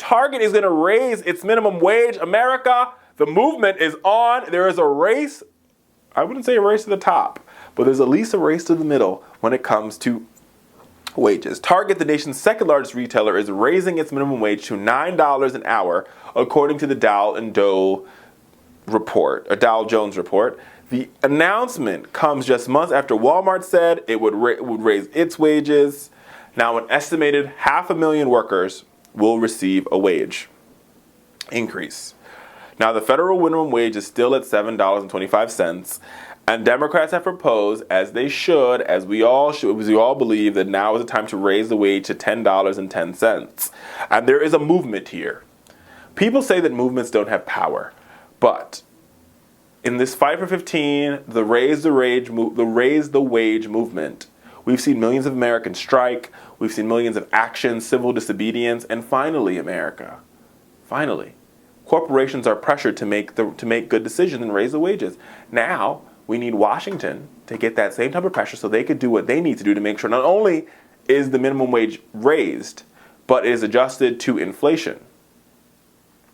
Target is going to raise its minimum wage. America, the movement is on. There is a race. I wouldn't say a race to the top, but there's at least a race to the middle when it comes to wages. Target, the nation's second largest retailer, is raising its minimum wage to $9 an hour, according to the Dow Jones report. The announcement comes just months after Walmart said it would raise its wages. Now, an estimated 500,000 workers will receive a wage increase. Now, the federal minimum wage is still at $7.25, and Democrats have proposed, as they should, as we all believe, that now is the time to raise the wage to $10.10. And there is a movement here. People say that movements don't have power, but in this Fight for 15, the raise the wage movement, we've seen millions of Americans strike, we've seen millions of actions, civil disobedience, and finally, America, corporations are pressured to make good decisions and raise the wages. Now, we need Washington to get that same type of pressure so they could do what they need to do to make sure not only is the minimum wage raised, but it is adjusted to inflation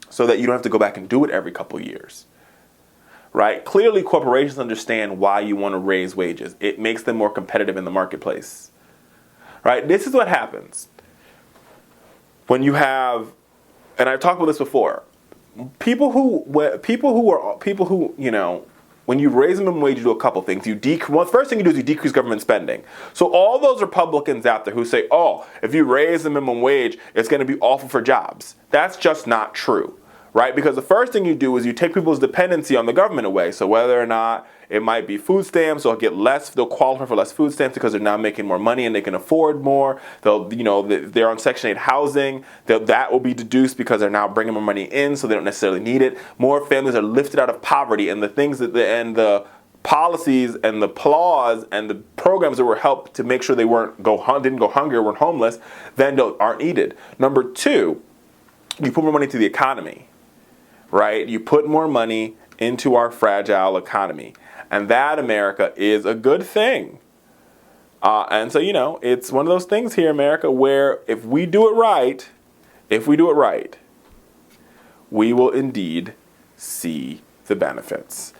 so that you don't have to go back and do it every couple years. Right? Clearly, corporations understand why you want to raise wages. It makes them more competitive in the marketplace. Right? This is what happens when you have, and I've talked about this before, people who, when you raise the minimum wage, you do a couple things. The first thing you do is you decrease government spending. So all those Republicans out there who say, oh, if you raise the minimum wage, it's going to be awful for jobs. That's just not true. Right? Because the first thing you do is you take people's dependency on the government away. So whether or not it might be food stamps, they'll qualify for less food stamps because they're now making more money and they can afford more. They're on Section 8 housing. That will be deduced because they're now bringing more money in, so they don't necessarily need it. More families are lifted out of poverty, and the policies and the laws and the programs that were helped to make sure they didn't go hungry or weren't homeless, then aren't needed. Number two, you put more money into the economy. Right? You put more money into our fragile economy. And that, America, is a good thing. And so, it's one of those things here, America, where if we do it right, we will indeed see the benefits.